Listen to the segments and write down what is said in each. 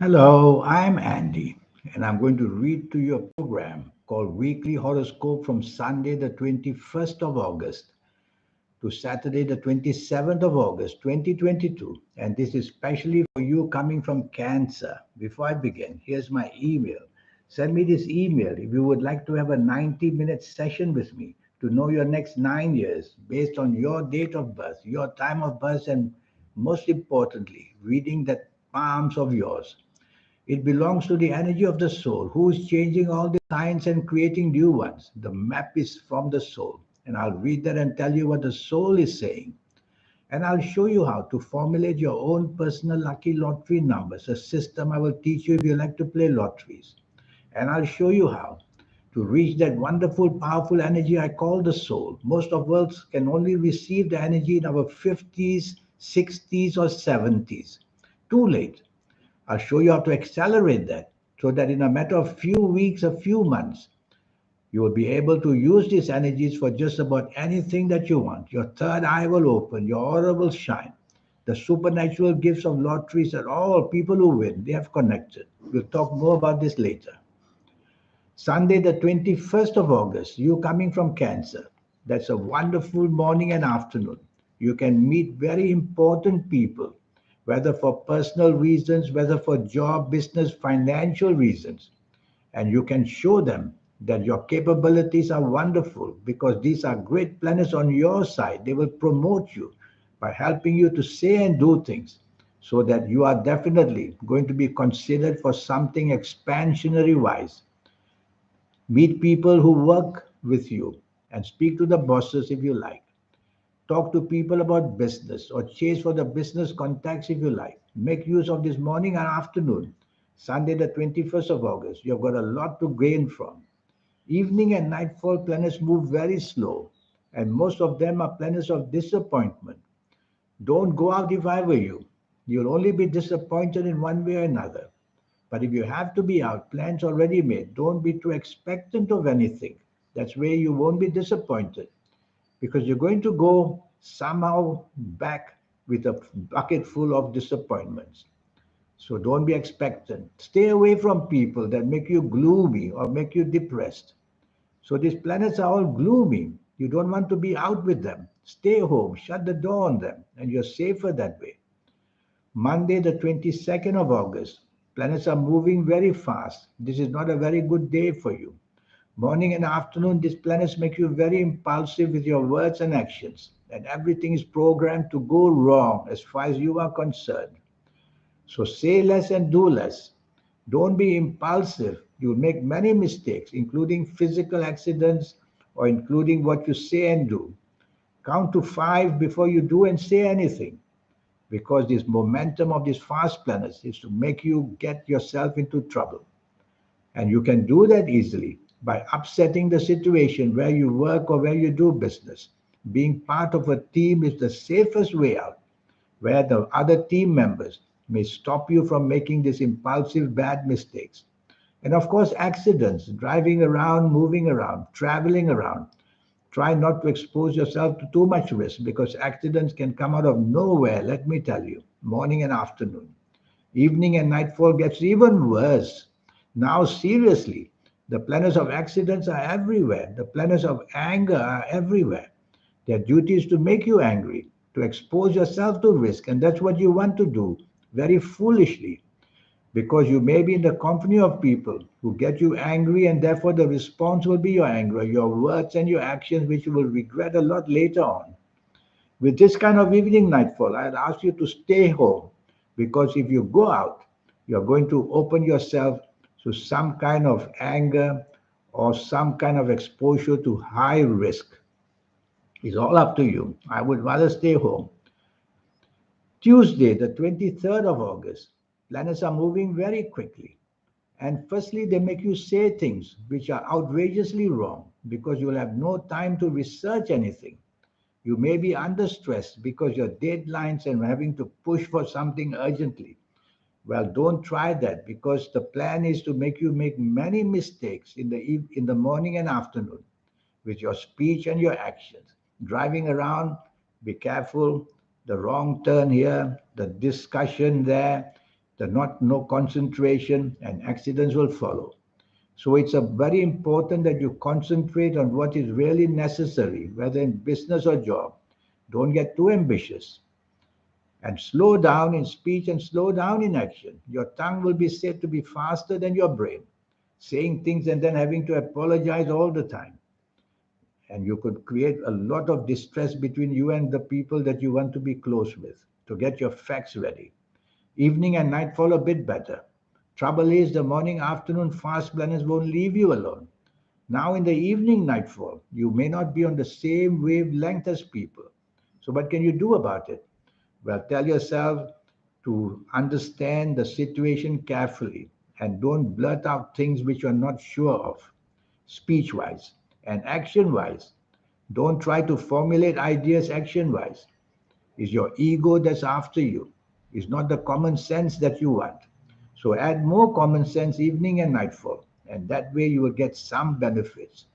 Hello, I'm Andy, and I'm going to read to you a program called Weekly Horoscope from Sunday, the 21st of August to Saturday, the 27th of August, 2022. And this is especially for you coming from Cancer. Before I begin, here's my email. Send me this email if you would like to have a 90-minute session with me to know your next 9 years based on your date of birth, your time of birth, and most importantly, reading that palms of yours. It belongs to the energy of the soul, who is changing all the signs and creating new ones. The map is from the soul. And I'll read that and tell you what the soul is saying. And I'll show you how to formulate your own personal lucky lottery numbers, a system I will teach you if you like to play lotteries. And I'll show you how to reach that wonderful, powerful energy I call the soul. Most of us can only receive the energy in our 50s, 60s, or 70s. Too late. I'll show you how to accelerate that so that in a matter of few weeks, a few months, you will be able to use these energies for just about anything that you want. Your third eye will open, your aura will shine. The supernatural gifts of lotteries are all people who win. They have connected. We'll talk more about this later. Sunday, the 21st of August, you coming from Cancer. That's a wonderful morning and afternoon. You can meet very important people, whether for personal reasons, whether for job, business, financial reasons. And you can show them that your capabilities are wonderful because these are great planets on your side. They will promote you by helping you to say and do things so that you are definitely going to be considered for something expansionary wise. Meet people who work with you and speak to the bosses if you like. Talk to people about business or chase for the business contacts if you like. Make use of this morning and afternoon, Sunday, the 21st of August. You've got a lot to gain from. Evening and nightfall planets move very slow, and most of them are planets of disappointment. Don't go out if I were you. You'll only be disappointed in one way or another. But if you have to be out, plans already made, don't be too expectant of anything. That's where you won't be disappointed because you're going to go somehow back with a bucket full of disappointments. So don't be expectant. Stay away from people that make you gloomy or make you depressed. So these planets are all gloomy. You don't want to be out with them. Stay home, shut the door on them, and you're safer that way. Monday, the 22nd of August. Planets are moving very fast. This is not a very good day for you. Morning and afternoon, these planets make you very impulsive with your words and actions, and everything is programmed to go wrong as far as you are concerned. So say less and do less. Don't be impulsive. You'll make many mistakes, including physical accidents or including what you say and do. Count to five before you do and say anything because this momentum of these fast planets is to make you get yourself into trouble. And you can do that easily by upsetting the situation where you work or where you do business. Being part of a team is the safest way out, where the other team members may stop you from making these impulsive bad mistakes. And of course, accidents, driving around, moving around, traveling around. Try not to expose yourself to too much risk because accidents can come out of nowhere, let me tell you, morning and afternoon. Evening and nightfall gets even worse. Now, seriously, the planets of accidents are everywhere. The planets of anger are everywhere. Their duty is to make you angry, to expose yourself to risk, and that's what you want to do very foolishly because you may be in the company of people who get you angry, and therefore the response will be your anger, your words, and your actions, which you will regret a lot later on. With this kind of evening nightfall, I'd ask you to stay home because if you go out, you're going to open yourself to some kind of anger or some kind of exposure to high risk. It's all up to you. I would rather stay home. Tuesday, the 23rd of August, planets are moving very quickly. And firstly, they make you say things which are outrageously wrong because you will have no time to research anything. You may be under stress because your deadlines and having to push for something urgently. Well, don't try that because the plan is to make you make many mistakes in the morning and afternoon with your speech and your actions. Driving around, be careful. The wrong turn here, the discussion there. The not no concentration and accidents will follow. So it's a very important that you concentrate on what is really necessary, whether in business or job. Don't get too ambitious and slow down in speech and slow down in action. Your tongue will be said to be faster than your brain, saying things and then having to apologize all the time. And you could create a lot of distress between you and the people that you want to be close with. To get your facts ready. Evening and nightfall a bit better. Trouble is the morning afternoon fast planners won't leave you alone. Now in the evening nightfall, you may not be on the same wavelength as people. So what can you do about it? Well, tell yourself to understand the situation carefully and don't blurt out things which you're not sure of, speech wise and action wise. Don't try to formulate ideas action wise. It's your ego that's after you. It's not the common sense that you want. So add more common sense evening and nightfall, and that way you will get some benefits.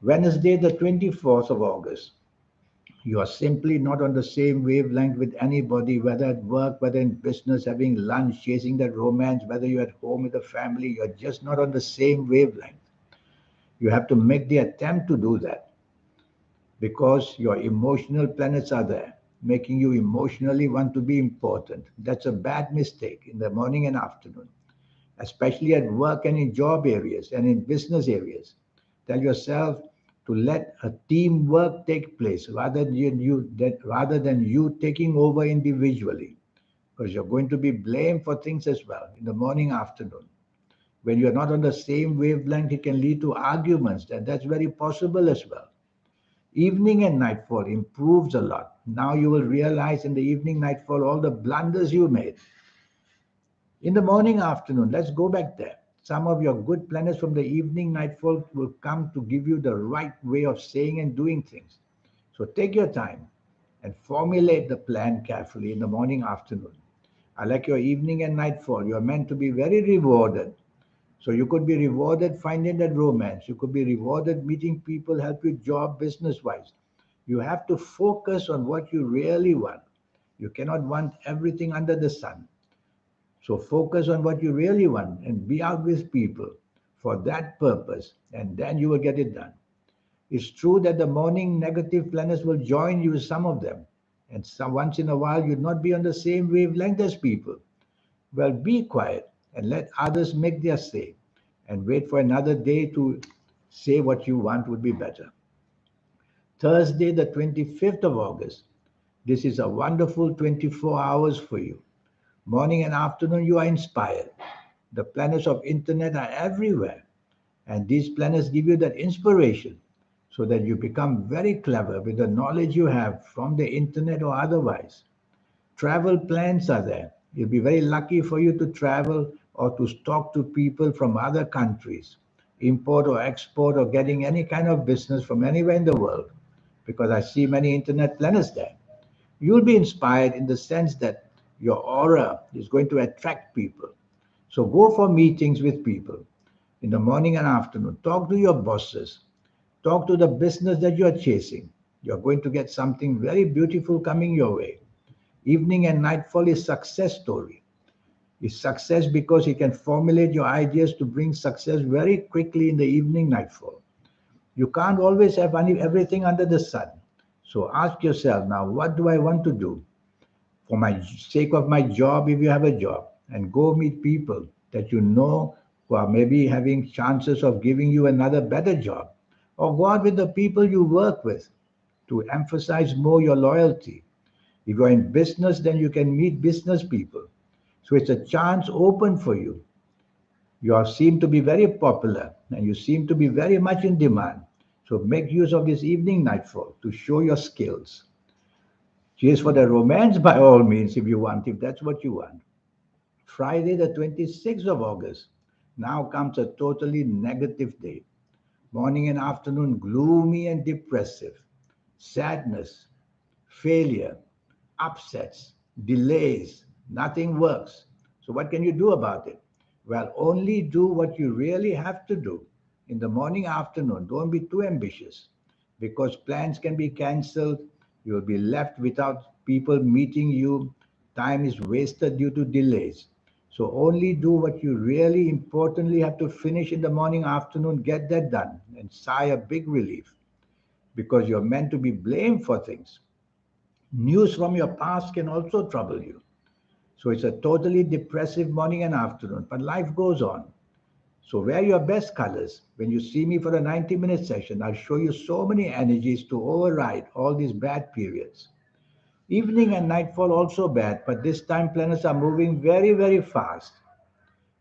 Wednesday, the 24th of August. You are simply not on the same wavelength with anybody, whether at work, whether in business, having lunch, chasing that romance, whether you're at home with the family, you're just not on the same wavelength. You have to make the attempt to do that because your emotional planets are there, making you emotionally want to be important. That's a bad mistake in the morning and afternoon, especially at work and in job areas and in business areas. Tell yourself to let a teamwork take place rather than you taking over individually, because you're going to be blamed for things as well in the morning afternoon. When you're not on the same wavelength, it can lead to arguments, and that's very possible as well. Evening and nightfall improves a lot. Now you will realize in the evening nightfall all the blunders you made. In the morning afternoon, let's go back there. Some of your good planets from the evening nightfall will come to give you the right way of saying and doing things. So take your time and formulate the plan carefully in the morning afternoon. I like your evening and nightfall. You are meant to be very rewarded. So you could be rewarded finding that romance. You could be rewarded meeting people, help you job business wise. You have to focus on what you really want. You cannot want everything under the sun. So focus on what you really want and be out with people for that purpose, and then you will get it done. It's true that the morning negative planets will join you, some of them, and once in a while you'll not be on the same wavelength as people. Well, be quiet and let others make their say, and wait for another day to say what you want would be better. Thursday, the 25th of August. This is a wonderful 24 hours for you. Morning and afternoon, you are inspired. The planets of internet are everywhere. And these planets give you that inspiration so that you become very clever with the knowledge you have from the internet or otherwise. Travel plans are there. It'll be very lucky for you to travel or to talk to people from other countries, import or export, or getting any kind of business from anywhere in the world, because I see many internet planets there. You'll be inspired in the sense that your aura is going to attract people. So go for meetings with people in the morning and afternoon. Talk to your bosses. Talk to the business that you're chasing. You're going to get something very beautiful coming your way. Evening and nightfall is success story. It's success because you can formulate your ideas to bring success very quickly in the evening nightfall. You can't always have everything under the sun. So ask yourself now, what do I want to do for my sake of my job if you have a job? And go meet people that you know who are maybe having chances of giving you another better job. Or go out with the people you work with to emphasize more your loyalty. If you're in business, then you can meet business people. So it's a chance open for you. Seem to be very popular and you seem to be very much in demand. So make use of this evening nightfall to show your skills. Cheers for the romance by all means if you want, if that's what you want. Friday, the 26th of August. Now comes a totally negative day. Morning and afternoon, gloomy and depressive. Sadness, failure, upsets, delays, nothing works. So, what can you do about it? Well, only do what you really have to do in the morning, afternoon. Don't be too ambitious because plans can be cancelled. You'll be left without people meeting you. Time is wasted due to delays. So only do what you really importantly have to finish in the morning, afternoon, get that done, and sigh a big relief because you're meant to be blamed for things. News from your past can also trouble you. So it's a totally depressive morning and afternoon, but life goes on. So wear your best colors. When you see me for a 90-minute session, I'll show you so many energies to override all these bad periods. Evening and nightfall also bad, but this time planets are moving very, very fast.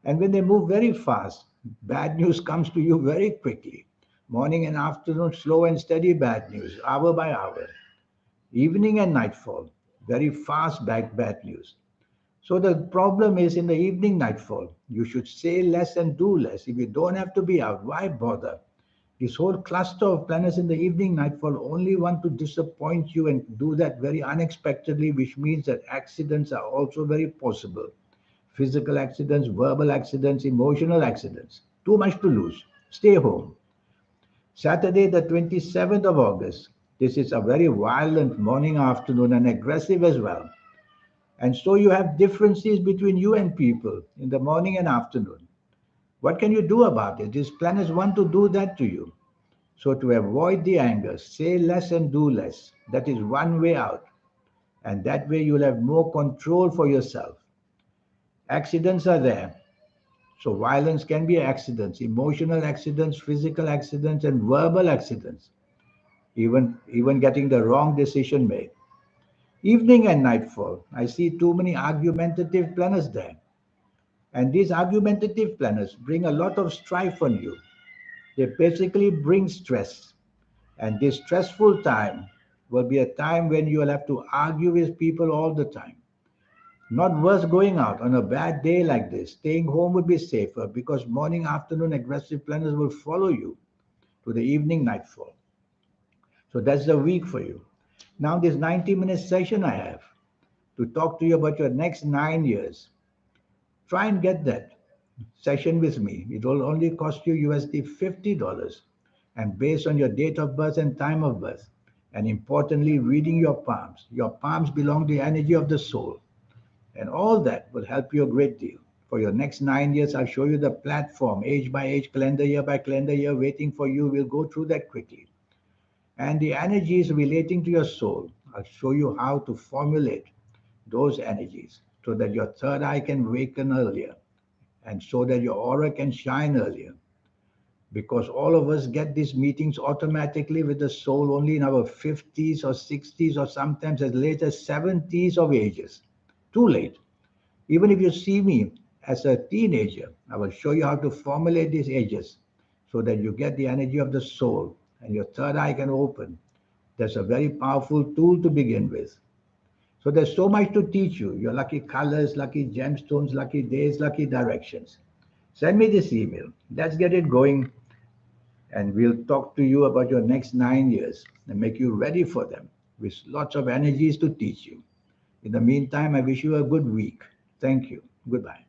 And when they move very fast, bad news comes to you very quickly. Morning and afternoon, slow and steady bad news, hour by hour. Evening and nightfall, very fast bad news. So the problem is in the evening nightfall, you should say less and do less. If you don't have to be out, why bother? This whole cluster of planets in the evening nightfall only want to disappoint you and do that very unexpectedly, which means that accidents are also very possible. Physical accidents, verbal accidents, emotional accidents. Too much to lose. Stay home. Saturday, the 27th of August. This is a very violent morning, afternoon, and aggressive as well. And so you have differences between you and people in the morning and afternoon. What can you do about it? These planets want to do that to you. So to avoid the anger, say less and do less. That is one way out. And that way you'll have more control for yourself. Accidents are there. So violence can be accidents, emotional accidents, physical accidents, and verbal accidents. Even getting the wrong decision made. Evening and nightfall. I see too many argumentative planets there. And these argumentative planets bring a lot of strife on you. They basically bring stress. And this stressful time will be a time when you will have to argue with people all the time. Not worth going out on a bad day like this. Staying home would be safer because morning, afternoon aggressive planets will follow you to the evening nightfall. So that's the week for you. Now, this 90-minute session I have to talk to you about your next 9 years. Try and get that session with me. It will only cost you USD $50. And based on your date of birth and time of birth. And importantly, reading your palms. Your palms belong to the energy of the soul. And all that will help you a great deal. For your next 9 years, I'll show you the platform, age by age, calendar year by calendar year, waiting for you. We'll go through that quickly. And the energies relating to your soul, I'll show you how to formulate those energies so that your third eye can awaken earlier and so that your aura can shine earlier. Because all of us get these meetings automatically with the soul only in our 50s or 60s or sometimes as late as 70s of ages. Too late. Even if you see me as a teenager, I will show you how to formulate these ages so that you get the energy of the soul and your third eye can open. That's a very powerful tool to begin with. So there's so much to teach you. Your lucky colors, lucky gemstones, lucky days, lucky directions. Send me this email. Let's get it going. And we'll talk to you about your next 9 years and make you ready for them with lots of energies to teach you. In the meantime, I wish you a good week. Thank you. Goodbye.